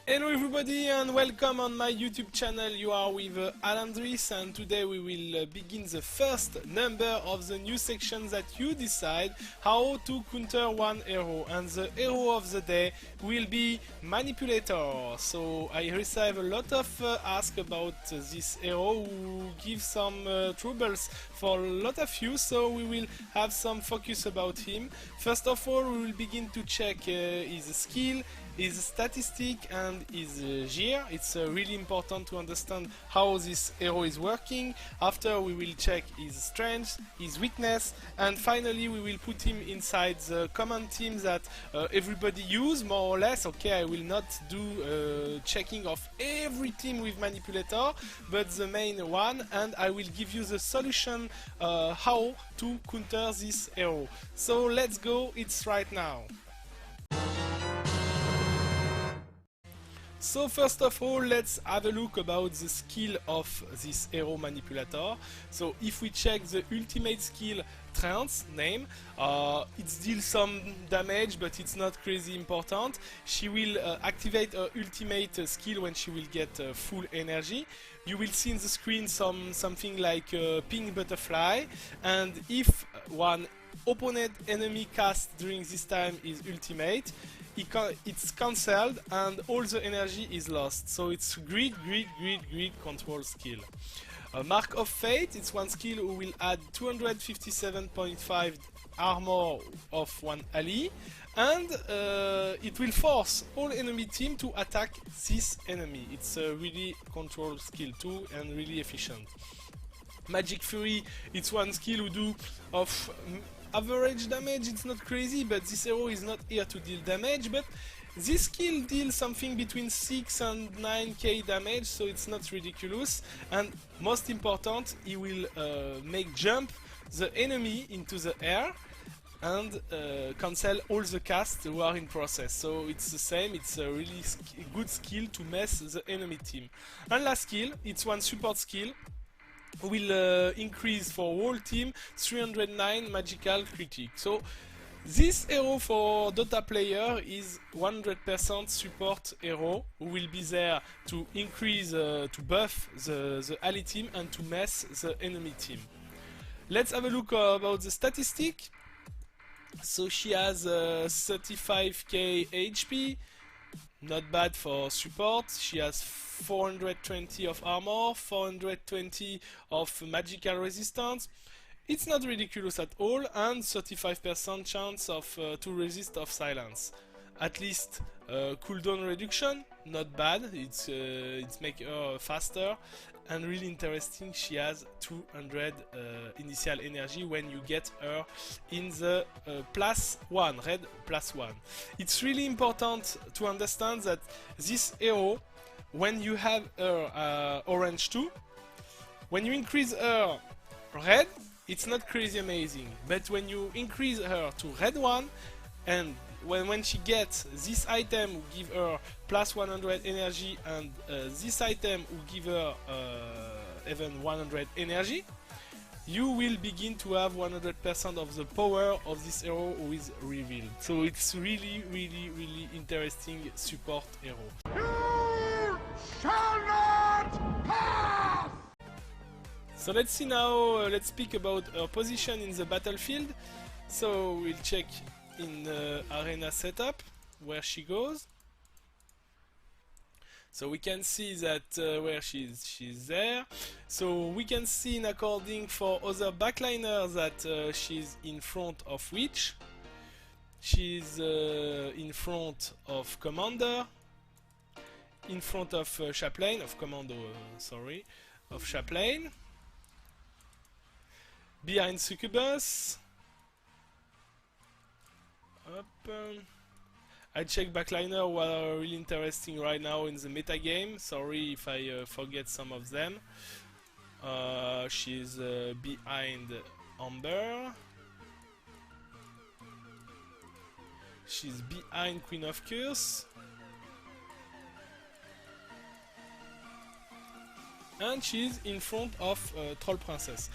Hello everybody and welcome on my YouTube channel. You are with Alandris, and today we will begin the first number of the new section that you decide how to counter one hero, and the hero of the day will be Manipulator. So I receive a lot of ask about this hero who gives some troubles for a lot of you, so we will have some focus about him. First of all, we will begin to check his skill, his statistic and his gear. It's really important to understand how this hero is working. After we will check his strength, his weakness, and finally we will put him inside the common team that everybody use more or less. Okay, I will not do checking of every team with Manipulator, but the main one, and I will give you the solution how to counter this hero. So let's go, it's right now. So first of all, let's have a look about the skill of this hero Manipulator. So if we check the ultimate skill Trance name, it deals some damage, but it's not crazy important. She will activate her ultimate skill when she will get full energy. You will see in the screen something like a pink butterfly, and if one opponent enemy cast during this time is ultimate, it's cancelled and all the energy is lost. So it's great control skill. Mark of Fate, it's one skill who will add 257.5 armor of one ally, and it will force all enemy team to attack this enemy. It's a really control skill too and really efficient. Magic Fury, it's one skill who do of average damage. It's not crazy, but this hero is not here to deal damage, but this skill deals something between 6 and 9k damage, so it's not ridiculous. And most important, he will make jump the enemy into the air and cancel all the casts who are in process. So it's the same, it's a really good skill to mess the enemy team. And last skill, it's one support skill, will increase for whole team 309 magical critic. So this hero for Dota player is 100% support hero who will be there to increase, to buff the ally team and to mess the enemy team. Let's have a look about the statistic. So she has 35k HP, not bad for support. She has 420 of armor, 420 of magical resistance. It's not ridiculous at all, and 35% chance of to resist of silence. At least cooldown reduction, not bad. It's make her faster, and really interesting. She has 200 initial energy when you get her in the +1, red +1. It's really important to understand that this hero, when you have her orange 2, when you increase her red, it's not crazy amazing. But when you increase her to red 1, and when she gets this item who give her +100 energy, and this item who give her even 100 energy, you will begin to have 100% of the power of this hero who is revealed. So it's really interesting support hero. You shall not pass! So let's see now, let's speak about her position in the battlefield. So we'll check in arena setup where she goes. So we can see that where she's there. So we can see in according for other backliners that she's in front of Witch. She's in front of Commander, in front of Chaplain, of Commando, sorry, of Chaplain, behind Succubus. I check backliner who are really interesting right now in the meta game. Sorry if I forget some of them. She's behind Amber. She's behind Queen of Curse. And she's in front of Troll Princess.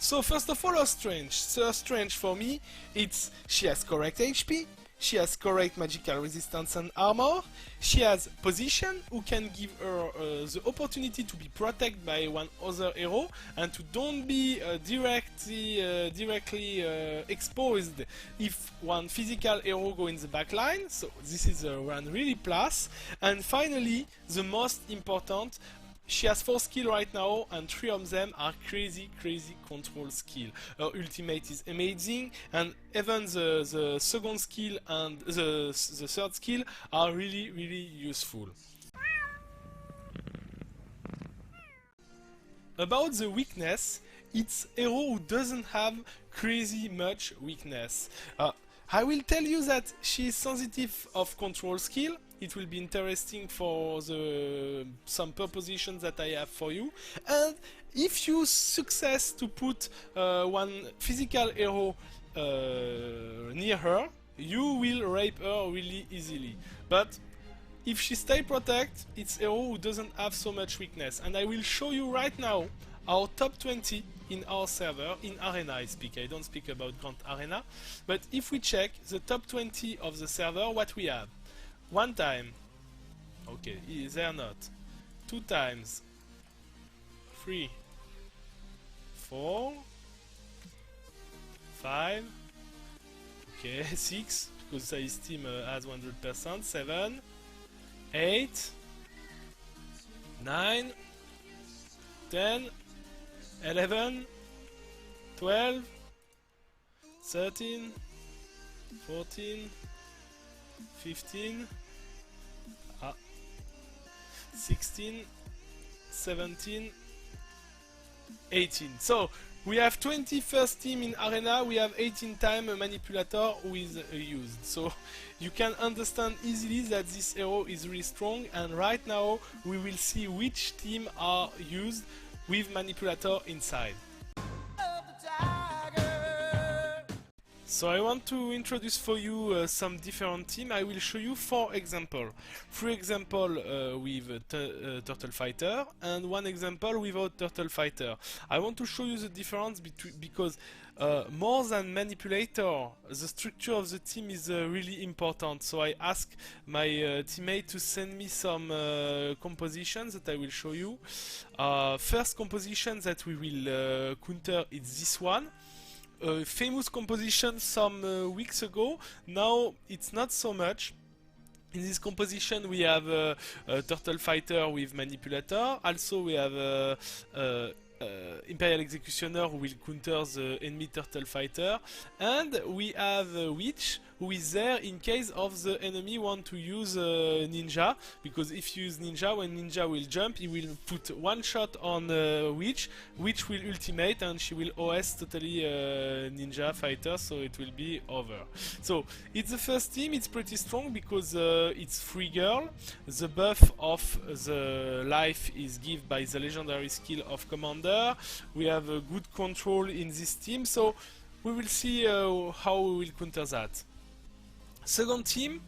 So first of all, her strength. So her strength for me, it's she has correct HP, She has correct magical resistance and armor. She has position, who can give her the opportunity to be protected by one other hero and to don't be directly exposed if one physical hero go in the back line. So this is one really plus. And finally, the most important, she has 4 skills right now, and 3 of them are crazy control skill. Her ultimate is amazing, and even the second skill and the third skill are really useful. About the weakness, it's hero who doesn't have crazy much weakness. I will tell you that she is sensitive of control skill. It will be interesting for some propositions that I have for you. And if you success to put one physical hero near her, you will rape her really easily. But if she stay protect, it's hero who doesn't have so much weakness. And I will show you right now our top 20 in our server, in Arena I speak, I don't speak about Grand Arena. But if we check the top 20 of the server, what we have? 1 time, okay, they're not. 2 times, 3, 4, 5, okay, 6, because his team has 100%, 7, 8, 9, 10, 11, 12, 13, 14, 15, 16, 17, 18. So we have 20 first team in Arena, we have 18 time a Manipulator who is used. So you can understand easily that this hero is really strong, and right now we will see which team are used with Manipulator inside. So I want to introduce for you some different teams. I will show you 4 examples. 3 examples with Turtle Fighter and 1 example without Turtle Fighter. I want to show you the difference because more than Manipulator, the structure of the team is really important. So I ask my teammate to send me some compositions that I will show you. First composition that we will counter is this one. Famous composition some weeks ago. Now it's not so much. In this composition we have Turtle Fighter with Manipulator. Also we have Imperial Executioner who will counter the enemy Turtle Fighter, and we have Witch who is there in case of the enemy want to use Ninja, because if you use Ninja, when Ninja will jump, he will put 1 shot on Witch will ultimate and she will OS totally Ninja Fighter, so it will be over. So it's the first team, it's pretty strong because it's free girl, the buff of the life is given by the legendary skill of Commander, we have a good control in this team, so we will see how we will counter that. Second team,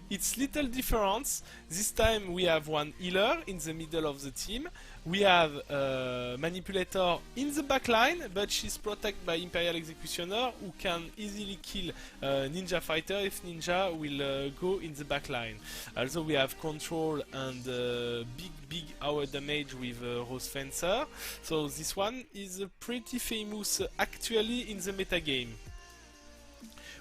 it's little difference. This time we have one healer in the middle of the team. We have Manipulator in the back line, but she's protected by Imperial Executioner who can easily kill Ninja Fighter if Ninja will go in the back line. Also we have control and big hour damage with Rose Fencer. So this one is pretty famous actually in the metagame.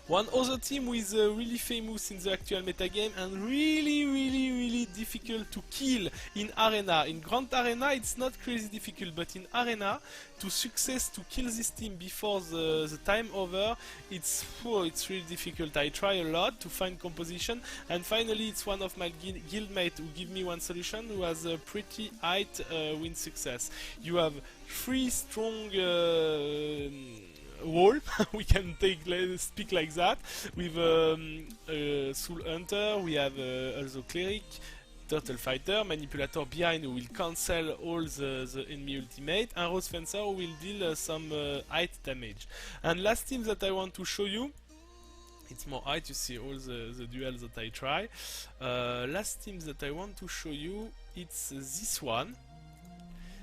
One other team who is really famous in the actual metagame and really difficult to kill in Arena. In Grand Arena it's not crazy difficult, but in Arena to success to kill this team before the time over, it's really difficult. I try a lot to find composition, and finally it's one of my guildmates who give me one solution who has a pretty high win success. You have 3 strong wall, we can speak like that, with Soul Hunter, we have also Cleric, Turtle Fighter, Manipulator behind who will cancel all the enemy ultimate, and Rose Fencer who will deal some height damage. And last team that I want to show you, it's more height, you see all the duels that I try. Last team that I want to show you, it's this one.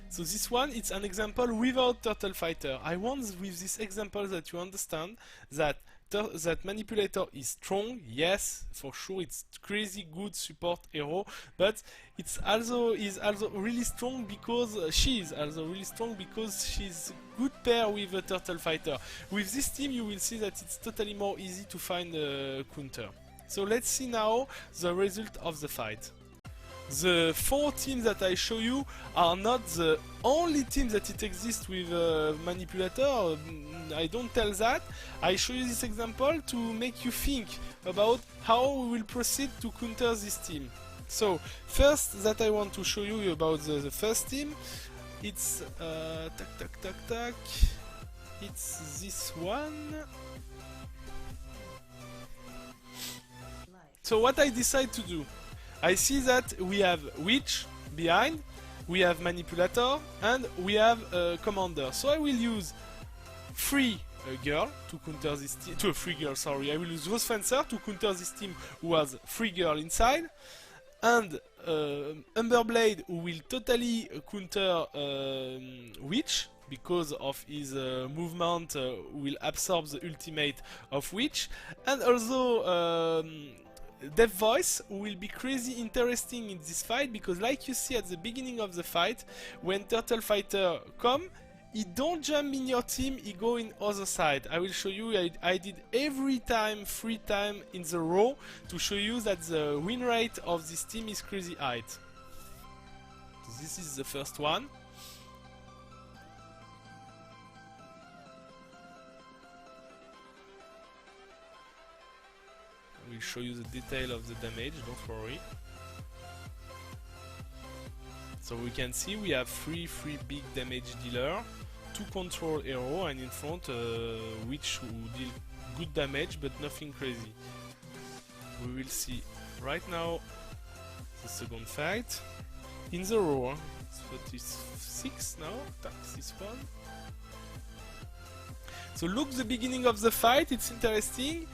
So this one, it's an example without Turtle Fighter. I want with this example that you understand that that Manipulator is strong. Yes, for sure, it's crazy good support hero, but it's also is also really strong because she is also really strong because she's good pair with a Turtle Fighter. With this team, you will see that it's totally more easy to find a counter. So let's see now the result of the fight. The 4 teams that I show you are not the only teams that it exists with Manipulator. I don't tell that. I show you this example to make you think about how we will proceed to counter this team. So first that I want to show you about the first team, it's it's this one. So what I decide to do, I see that we have Witch behind, we have Manipulator, and we have Commander. So I will use Free Girl to counter this team. To a Free Girl, sorry. I will use Rose Fencer to counter this team who has Free Girl inside, and Umberblade who will totally counter Witch because of his movement will absorb the ultimate of Witch, and also Death Voice will be crazy interesting in this fight because like you see at the beginning of the fight, when Turtle Fighter come, he don't jump in your team, he go in other side. I will show you, I did every time, 3 times in the row to show you that the win rate of this team is crazy high. So this is the first one. We'll show you the detail of the damage, don't worry. So we can see we have 3 big damage dealer, 2 control hero, and in front Witch who deal good damage but nothing crazy. We will see right now the second fight. In the row, it's 36 now, that's this one. So look the beginning of the fight, it's interesting.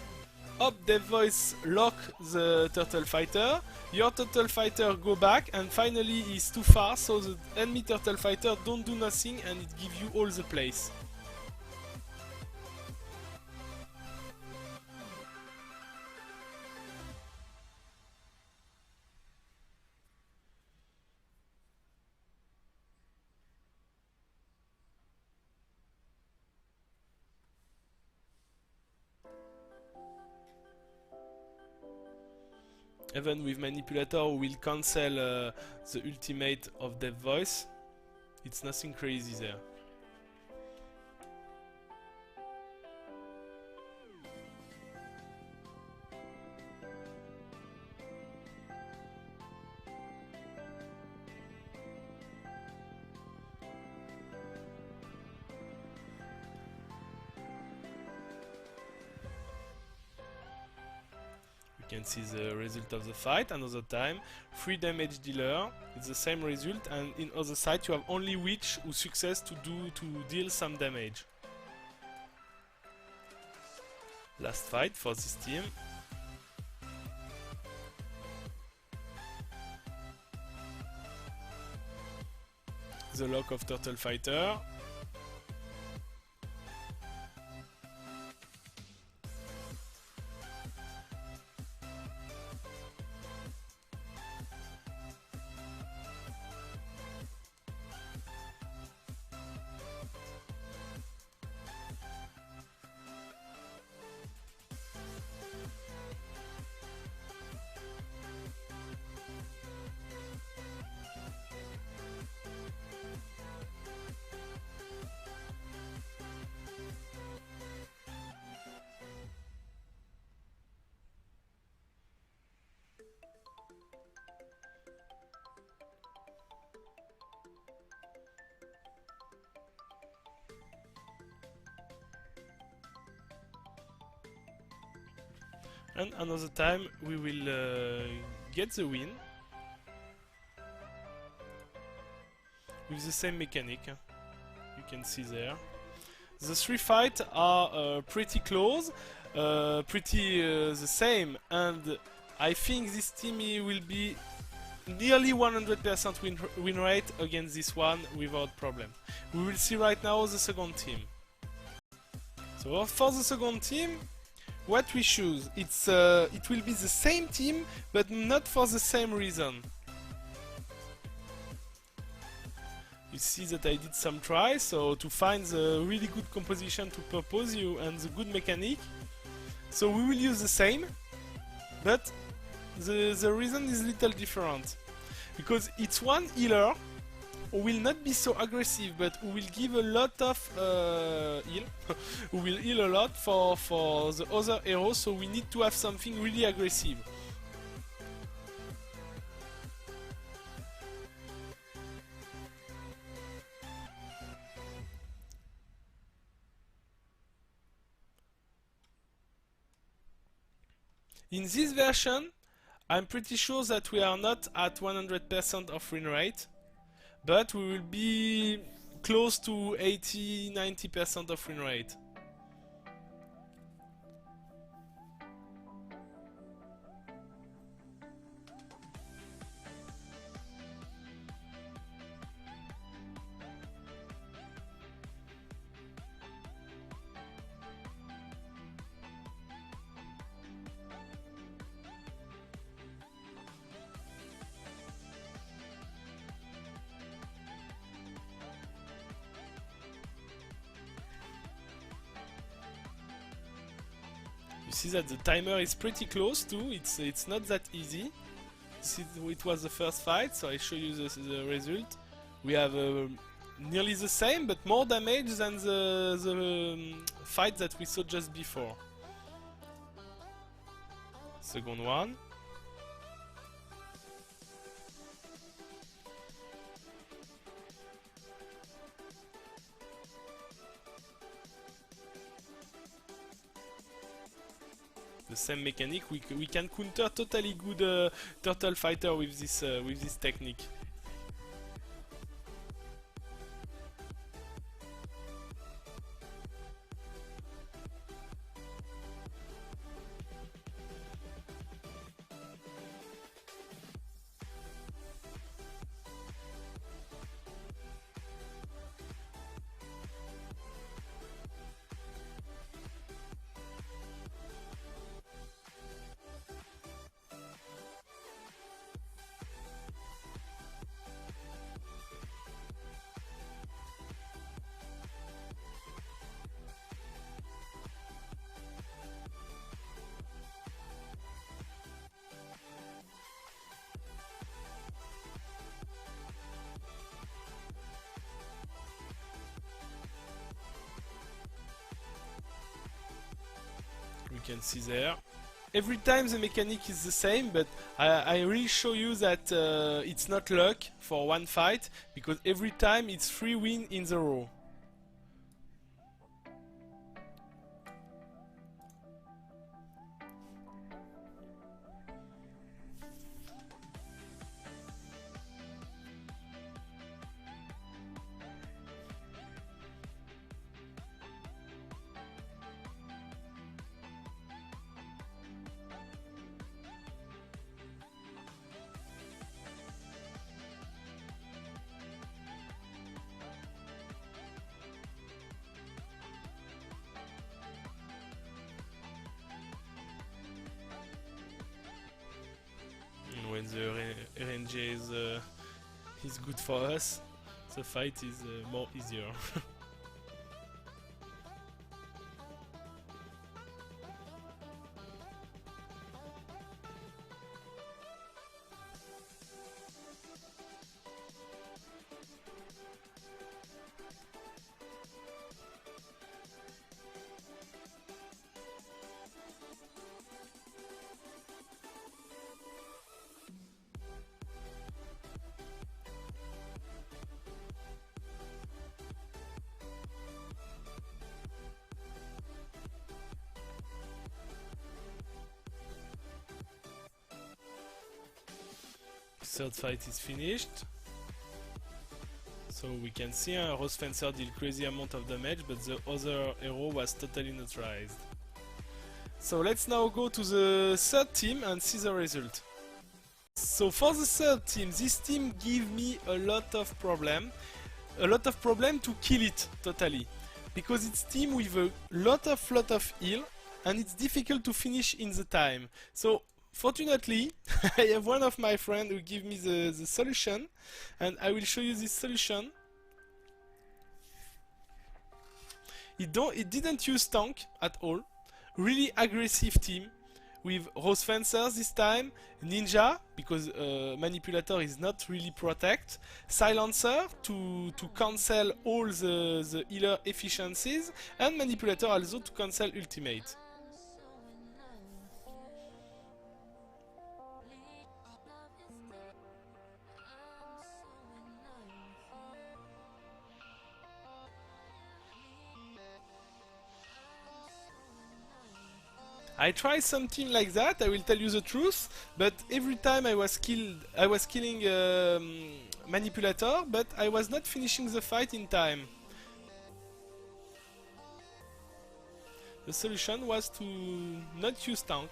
Up, Death Voice lock the Turtle Fighter, your Turtle Fighter go back, and finally he's too far, so the enemy Turtle Fighter don't do nothing and it gives you all the place. Even with Manipulator we will cancel the ultimate of Death Voice. It's nothing crazy there. You can see the result of the fight. Another time, 3 damage dealer, it's the same result, and in other side you have only Witch who success to deal some damage. Last fight for this team. The lock of Turtle Fighter. And another time we will get the win with the same mechanic. You can see there. The 3 fights are pretty close, pretty the same, and I think this team will be nearly 100% win rate against this one without problem. We will see right now the second team. So for the second team, what we choose, it will be the same team, but not for the same reason. You see that I did some tries, so to find the really good composition to propose you and the good mechanic. So we will use the same, but the reason is little different. Because it's one healer who will not be so aggressive, but who will give a lot of heal, who will heal a lot for the other heroes, so we need to have something really aggressive. In this version, I'm pretty sure that we are not at 100% of win rate, but we will be close to 80-90% of win rate. You see that the timer is pretty close too, it's not that easy. It was the first fight, so I show you the result. We have nearly the same, but more damage than the fight that we saw just before. Second one. The same mechanic, we can counter totally good turtle fighter with this technique. We can see there. Every time the mechanic is the same, but I really show you that it's not luck for one fight, because every time it's 3 wins in the row. When the RNG is good for us, the fight is more easier. Third fight is finished. So we can see Rose Fencer did crazy amount of damage, but the other hero was totally neutralized. So let's now go to the third team and see the result. So for the third team, this team gave me a lot of problem to kill it totally, because it's team with a lot of heal and it's difficult to finish in the time. So fortunately, I have one of my friends who give me the solution, and I will show you this solution. It didn't use tank at all. Really aggressive team with Rose Fencers this time, Ninja, because Manipulator is not really protect, Silencer to cancel all the healer efficiencies, and Manipulator also to cancel ultimate. I tried something like that, I will tell you the truth, but every time I was killing Manipulator, but I was not finishing the fight in time. The solution was to not use tank.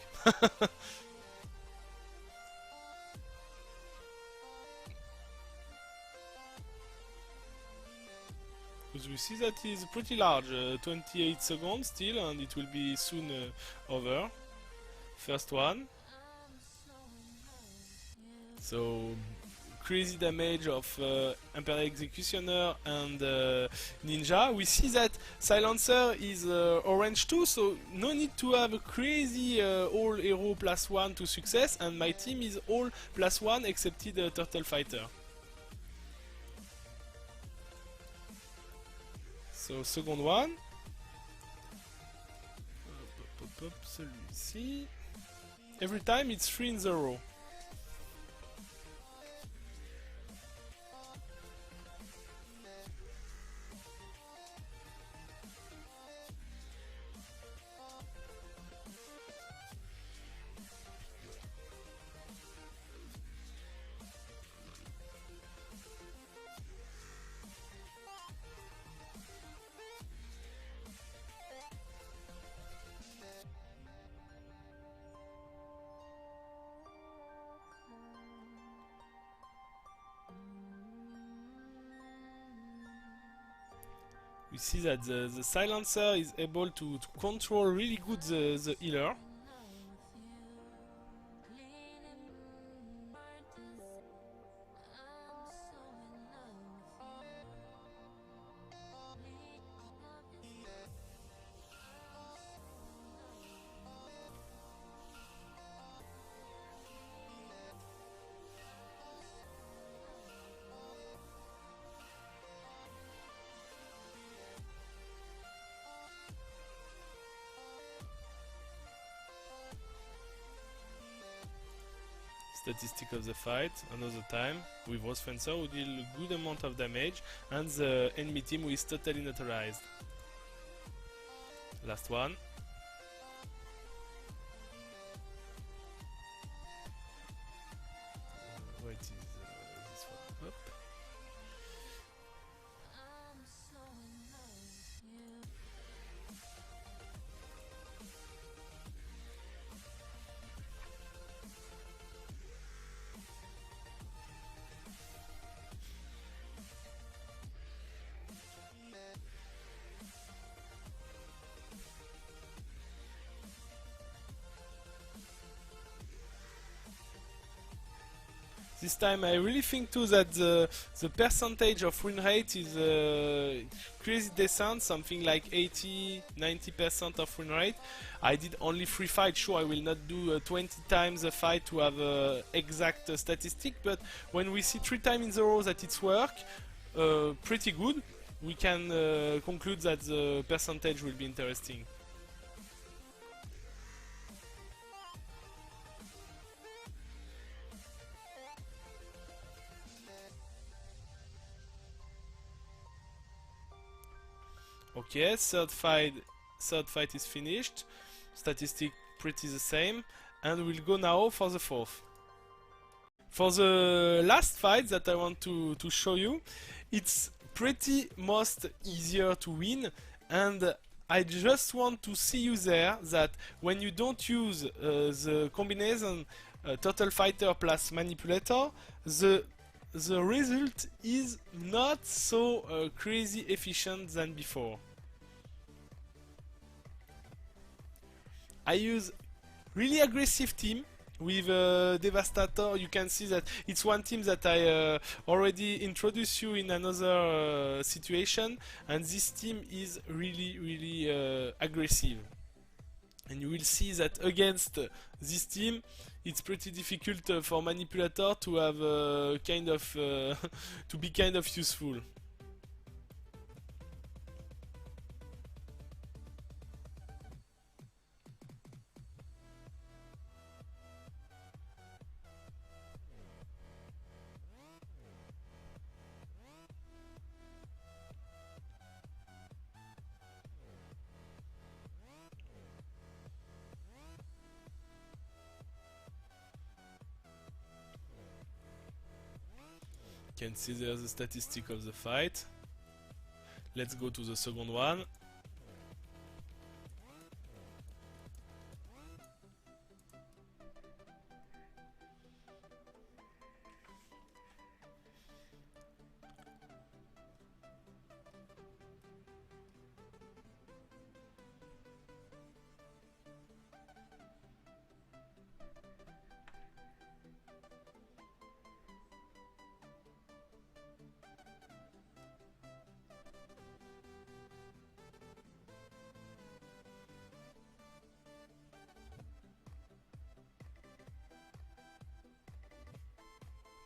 Because we see that is pretty large, 28 seconds still, and it will be soon over. First one. So crazy damage of Imperial Executioner and Ninja. We see that Silencer is orange too, so no need to have a crazy all hero +1 to success, and my team is all +1 excepted Turtle Fighter. So second one. Celui-ci. Every time it's 3 in the row. We see that the Silencer is able to control really good the healer. Statistic of the fight, another time, with Rose Fencer who deal a good amount of damage, and the enemy team who is totally neutralized. Last one. Where it is this one? Up. This time I really think too that the percentage of win rate is crazy decent, something like 80-90% of win rate. I did only 3 fights, sure I will not do 20 times a fight to have exact statistic, but when we see 3 times in the row that it's work, pretty good, we can conclude that the percentage will be interesting. Okay, third fight is finished. Statistic pretty the same, and we'll go now for the fourth. For the last fight that I want to show you, it's pretty most easier to win, and I just want to see you there that when you don't use the combination Turtle Fighter plus Manipulator, the result is not so crazy efficient than before. I use really aggressive team with Devastator. You can see that it's one team that I already introduced you in another situation, and this team is really aggressive. And you will see that against this team, it's pretty difficult for Manipulator to have kind of to be kind of useful. You can see there's the statistic of the fight. Let's go to the second one.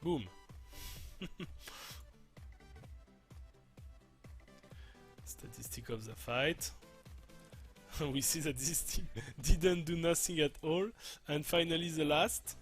Boom. Statistic of the fight. We see that this team didn't do nothing at all. And finally the last.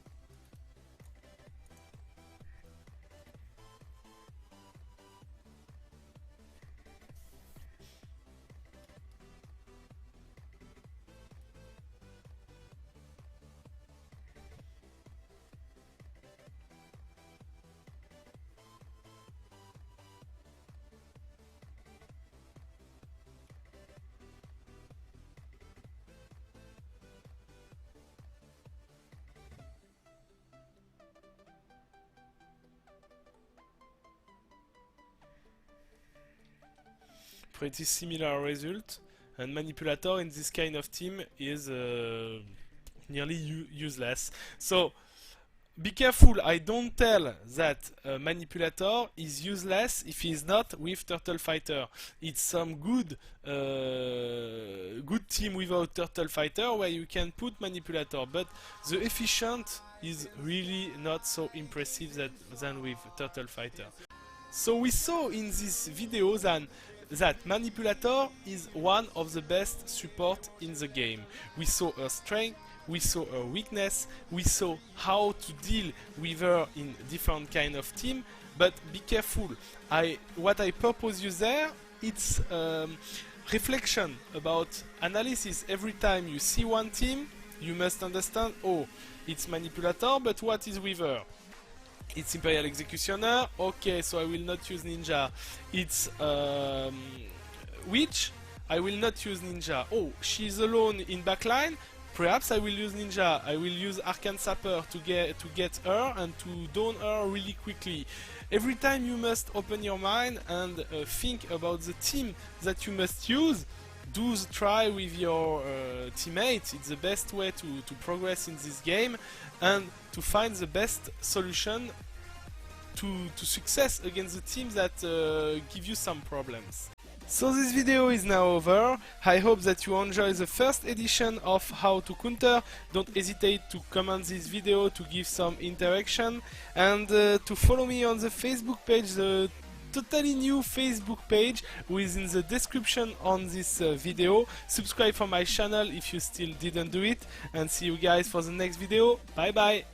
Pretty similar result, and Manipulator in this kind of team is nearly useless. So be careful, I don't tell that Manipulator is useless if he is not with Turtle Fighter. It's some good team without Turtle Fighter where you can put Manipulator, but the efficient is really not so impressive than with Turtle Fighter. So we saw in this video that Manipulator is one of the best support in the game. We saw her strength, we saw her weakness, we saw how to deal with her in different kind of team, but be careful. What I propose you there, it's reflection about analysis. Every time you see one team, you must understand, oh, it's Manipulator, but what is with her? It's Imperial Executioner, okay, so I will not use Ninja. It's Witch, I will not use Ninja. Oh, she's alone in backline, perhaps I will use Ninja. I will use Arcane Sapper to get her and to down her really quickly. Every time you must open your mind and think about the team that you must use. Do the try with your teammates. It's the best way to progress in this game and to find the best solution to success against the teams that give you some problems. So this video is now over. I hope that you enjoy the first edition of How to Counter. Don't hesitate to comment this video to give some interaction and to follow me on the Facebook page, the totally new Facebook page within the description on this video. Subscribe for my channel if you still didn't do it, and see you guys for the next video. Bye bye.